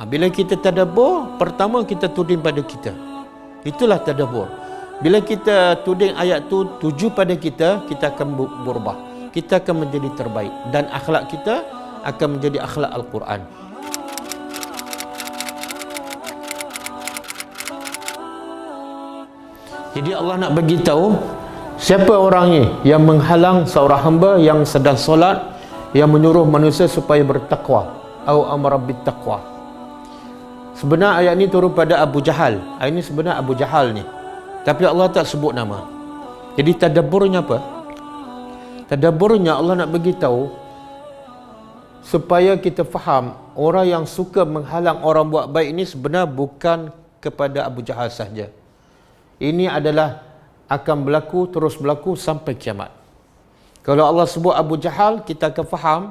Bila kita tadabbur, pertama kita tuding pada kita. Itulah tadabbur. Bila kita tuding ayat tu tuju pada kita, kita akan berubah. Kita akan menjadi terbaik dan akhlak kita akan menjadi akhlak Al-Quran. Jadi Allah nak bagi tahu siapa orangnya yang menghalang seorang hamba yang sedang solat, yang menyuruh manusia supaya bertakwa, au amara bittaqwa. Sebenarnya ayat ni turun pada Abu Jahal. Ayat ni sebenarnya Abu Jahal ni, tapi Allah tak sebut nama. Jadi tadabburnya apa? Tadabburnya Allah nak bagi tahu supaya kita faham orang yang suka menghalang orang buat baik ini sebenarnya bukan kepada Abu Jahal sahaja. Ini adalah akan berlaku, terus berlaku sampai kiamat. Kalau Allah sebut Abu Jahal, kita akan faham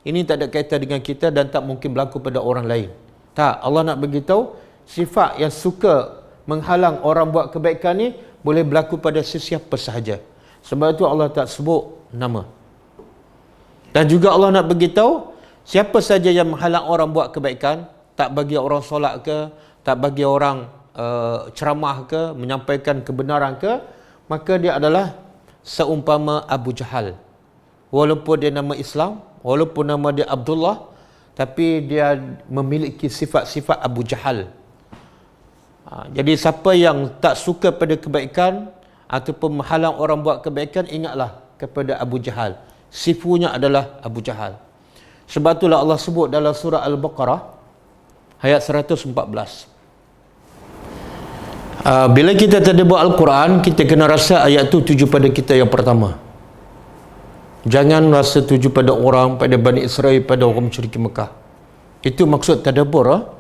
ini tak ada kaitan dengan kita dan tak mungkin berlaku pada orang lain. Tak, Allah nak beritahu sifat yang suka menghalang orang buat kebaikan ni boleh berlaku pada sesiapa sahaja. Sebab itu Allah tak sebut nama. Dan juga Allah nak beritahu siapa saja yang menghalang orang buat kebaikan, tak bagi orang solat ke, tak bagi orang ceramah ke, menyampaikan kebenaran ke, maka dia adalah seumpama Abu Jahal. Walaupun dia nama Islam, walaupun nama dia Abdullah, tapi dia memiliki sifat-sifat Abu Jahal. Jadi siapa yang tak suka pada kebaikan ataupun menghalang orang buat kebaikan, ingatlah kepada Abu Jahal. Sifunya adalah Abu Jahal. Sebab itulah Allah sebut dalam surah Al-Baqarah ayat 114. Bila kita tadabbur Al-Quran, kita kena rasa ayat tu tuju pada kita yang pertama. Jangan rasa tuju pada orang, pada Bani Israel, pada orang musyrik Mekah. Itu maksud tadabbur.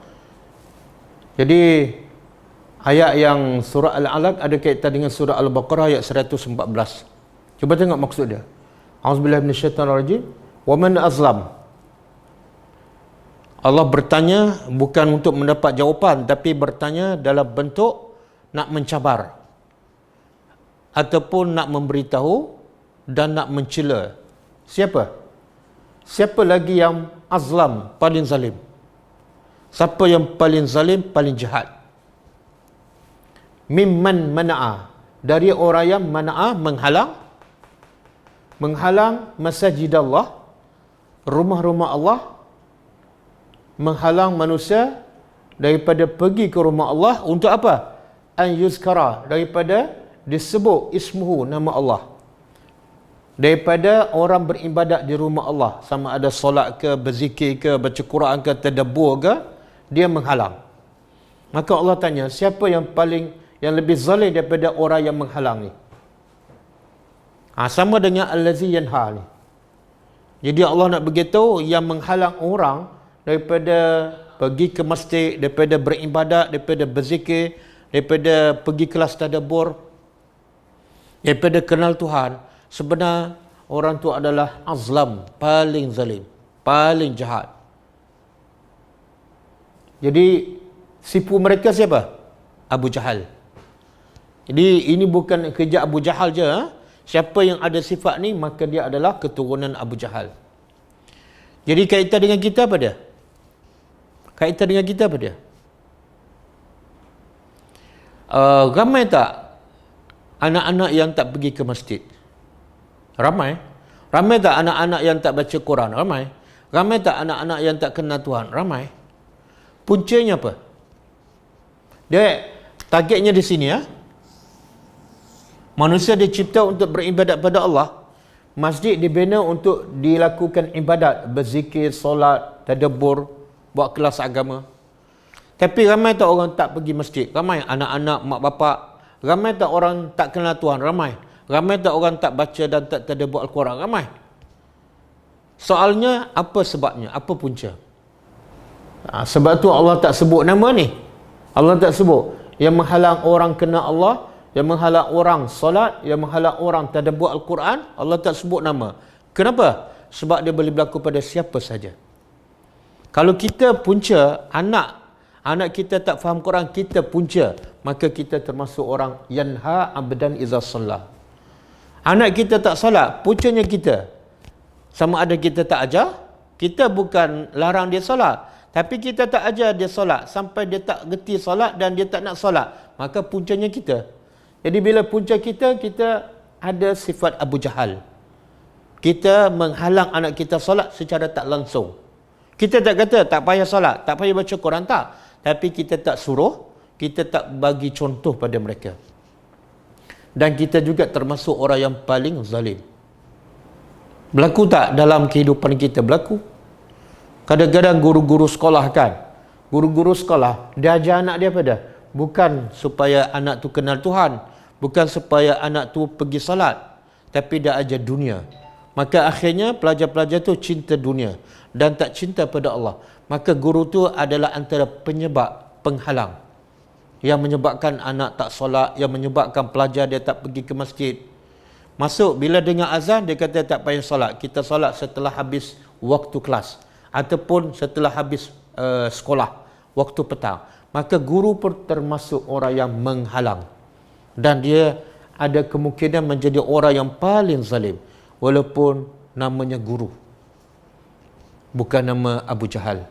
Jadi ayat yang surah Al-Alaq ada kaitan dengan surah Al-Baqarah ayat 114. Cuba tengok maksud dia. A'udzubillahi minasyaitanirrajim. Wa man azlam. Allah bertanya bukan untuk mendapat jawapan, tapi bertanya dalam bentuk nak mencabar ataupun nak memberitahu dan nak mencela. Siapa? Siapa lagi yang azlam, paling zalim? Siapa yang paling zalim, paling jahat? Mimman mana'a, dari orang yang mana'a, menghalang masjid Allah, rumah-rumah Allah, menghalang manusia daripada pergi ke rumah Allah untuk apa? An yuzkara, daripada disebut ismuhu, nama Allah, daripada orang beribadat di rumah Allah, sama ada solat ke, berzikir ke, baca Quran ke, tadabbur ke, dia menghalang. Maka Allah tanya, siapa yang lebih zalim daripada orang yang menghalang ni? Sama dengan allazi yanha ni. Jadi Allah nak beritahu yang menghalang orang daripada pergi ke masjid, daripada beribadat, daripada berzikir, daripada pergi kelas tadabbur, daripada kenal Tuhan, sebenarnya orang tu adalah azlam, paling zalim, paling jahat. Jadi sifu mereka siapa? Abu Jahal. Jadi ini bukan kerja Abu Jahal je. Siapa yang ada sifat ni, maka dia adalah keturunan Abu Jahal. Jadi kaitan dengan kita apa dia? Kaitan dengan kita apa dia? Ramai tak anak-anak yang tak pergi ke masjid? Ramai. Ramai tak anak-anak yang tak baca Quran? Ramai. Ramai tak anak-anak yang tak kenal Tuhan? Ramai. Puncanya apa? Dia targetnya di sini ya. Manusia dicipta untuk beribadat pada Allah. Masjid dibina untuk dilakukan ibadat, berzikir, solat, tadabbur, buat kelas agama. Tapi ramai tak orang tak pergi masjid? Ramai. Anak-anak, mak bapak. Ramai tak orang tak kenal Tuhan? Ramai. Ramai tak orang tak baca dan tak tadabbur Al-Quran? Ramai. Soalnya, apa sebabnya? Apa punca? Sebab tu Allah tak sebut nama ni. Allah tak sebut. Yang menghalang orang kenal Allah, yang menghalang orang solat, yang menghalang orang tadabbur Al-Quran, Allah tak sebut nama. Kenapa? Sebab dia boleh berlaku pada siapa saja. Kalau kita punca, anak kita tak faham Quran, kita punca, maka kita termasuk orang yanha abdan iza sallah. Anak kita tak salat, puncanya kita. Sama ada kita tak ajar, kita bukan larang dia salat, Tapi kita tak ajar dia solat sampai dia tak gerti solat dan dia tak nak solat, maka puncanya kita. Jadi bila punca kita, kita ada sifat Abu Jahal. Kita menghalang anak kita solat secara tak langsung. Kita tak kata tak payah solat, tak payah baca Quran, tak. Tapi kita tak suruh, kita tak bagi contoh pada mereka. Dan kita juga termasuk orang yang paling zalim. Berlaku tak dalam kehidupan kita? Berlaku. Kadang-kadang guru-guru sekolah kan, guru-guru sekolah, dia ajar anak dia apa dah? Bukan supaya anak tu kenal Tuhan, bukan supaya anak tu pergi salat, tapi dia ajar dunia. Maka akhirnya pelajar-pelajar tu cinta dunia dan tak cinta pada Allah. Maka guru tu adalah antara penyebab, penghalang yang menyebabkan anak tak solat, yang menyebabkan pelajar dia tak pergi ke masjid. Masuk bila dengar azan, dia kata tak payah solat, kita solat setelah habis waktu kelas ataupun setelah habis sekolah, waktu petang. Maka guru pun termasuk orang yang menghalang. Dan dia ada kemungkinan menjadi orang yang paling zalim. Walaupun namanya guru. Bukan nama Abu Jahal.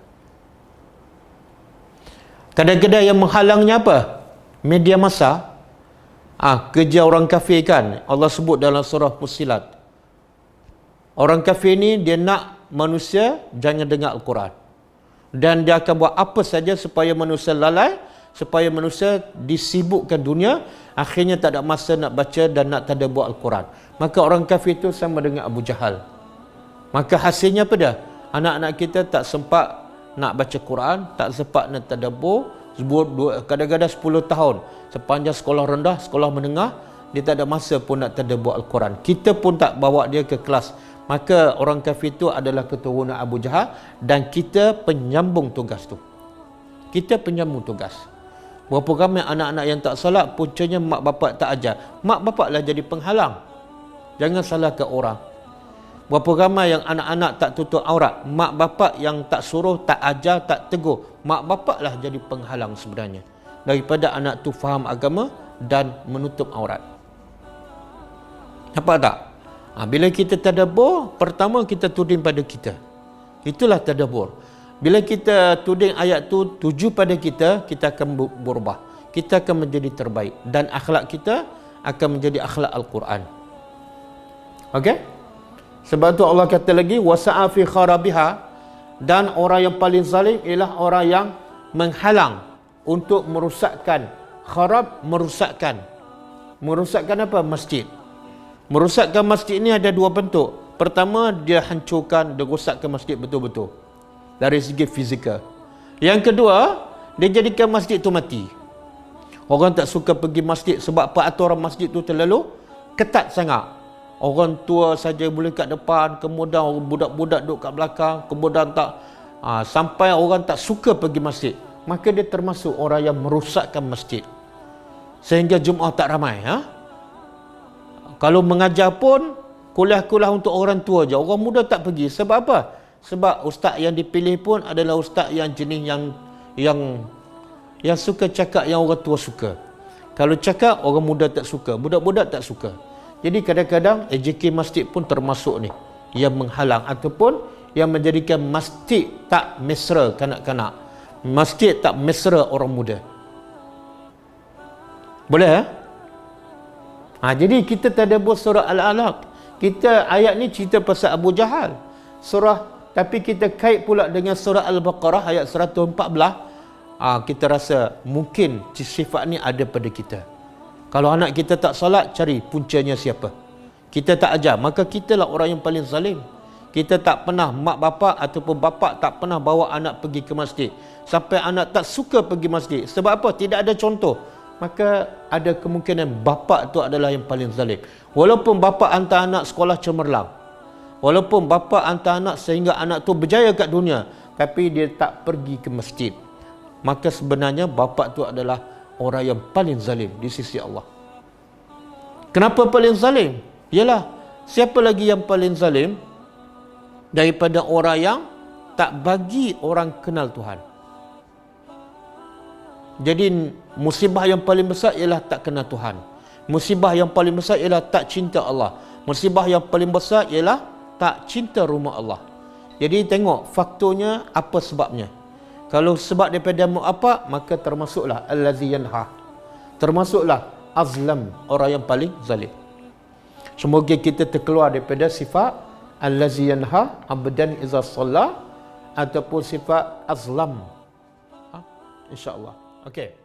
Kadang-kadang yang menghalangnya apa? Media massa. Kerja orang kafir kan. Allah sebut dalam surah Fussilat. Orang kafir ni dia nak manusia jangan dengar Al-Quran. Dan dia akan buat apa saja supaya manusia lalai, supaya manusia disibukkan dunia, akhirnya tak ada masa nak baca dan nak tadabbur Al-Quran. Maka orang kafir itu sama dengan Abu Jahal. Maka hasilnya apa dah? Anak-anak kita tak sempat nak baca Quran, tak sempat nak tadabbur. Kadang-kadang 10 tahun sepanjang sekolah rendah, sekolah menengah, dia tak ada masa pun nak tadabbur Al-Quran. Kita pun tak bawa dia ke kelas. Maka orang kafir itu adalah keturunan Abu Jahal dan kita penyambung tugas tu. Kita penyambung tugas. Berapa ramai anak-anak yang tak salat, puncanya mak bapak tak ajar. Mak bapak lah jadi penghalang. Jangan salahkan orang. Berapa ramai yang anak-anak tak tutup aurat, mak bapak yang tak suruh, tak ajar, tak tegur. Mak bapak lah jadi penghalang sebenarnya. Daripada anak tu faham agama dan menutup aurat. Nampak tak? Bila kita tadabbur, pertama kita tuding pada kita. Itulah tadabbur. Bila kita tuding ayat tu tuju pada kita, kita akan berubah. Kita akan menjadi terbaik. Dan akhlak kita akan menjadi akhlak Al-Quran. Okey? Sebab tu Allah kata lagi, wasa'a fi kharabiha, dan orang yang paling zalim ialah orang yang menghalang untuk merosakkan. Kharab, merosakkan. Merosakkan apa? Masjid. Merosakkan masjid ni ada dua bentuk. Pertama, dia hancurkan, dia rosakkan masjid betul-betul dari segi fizikal. Yang kedua, dia jadikan masjid tu mati. Orang tak suka pergi masjid sebab peraturan masjid tu terlalu ketat sangat. Orang tua saja boleh kat depan, kemudian budak-budak duduk kat belakang, kemudian tak sampai orang tak suka pergi masjid. Maka dia termasuk orang yang merosakkan masjid. Sehingga Jumaat tak ramai. Kalau mengajar pun kuliah-kuliah untuk orang tua je. Orang muda tak pergi. Sebab apa? Sebab ustaz yang dipilih pun adalah ustaz yang jenis yang suka cakap yang orang tua suka. Kalau cakap orang muda tak suka, budak-budak tak suka. Jadi kadang-kadang AJK masjid pun termasuk ni yang menghalang ataupun yang menjadikan masjid tak mesra kanak-kanak. Masjid tak mesra orang muda. Boleh jadi kita tadabbur surah Al-Alaq. Kita ayat ni cerita pasal Abu Jahal. Tapi kita kait pula dengan surah Al-Baqarah ayat 114. Kita rasa mungkin sifat ni ada pada kita. Kalau anak kita tak solat, cari puncanya siapa. Kita tak ajar, maka kitalah orang yang paling zalim. Kita tak pernah, mak bapak ataupun bapak tak pernah bawa anak pergi ke masjid. Sampai anak tak suka pergi masjid. Sebab apa? Tidak ada contoh. Maka ada kemungkinan bapa tu adalah yang paling zalim. Walaupun bapa hantar anak sekolah cemerlang, walaupun bapa hantar anak sehingga anak tu berjaya kat dunia, tapi dia tak pergi ke masjid, maka sebenarnya bapa tu adalah orang yang paling zalim di sisi Allah. Kenapa paling zalim? Ialah siapa lagi yang paling zalim daripada orang yang tak bagi orang kenal Tuhan. Jadi musibah yang paling besar ialah tak kenal Tuhan. Musibah yang paling besar ialah tak cinta Allah. Musibah yang paling besar ialah tak cinta rumah Allah. Jadi tengok faktornya apa sebabnya. Kalau sebab daripada apa, maka termasuklah allazi yanha. Termasuklah azlam, orang yang paling zalim. Semoga kita terkeluar daripada sifat allazi yanha abdan iza shalla ataupun sifat azlam. InsyaAllah. Okey.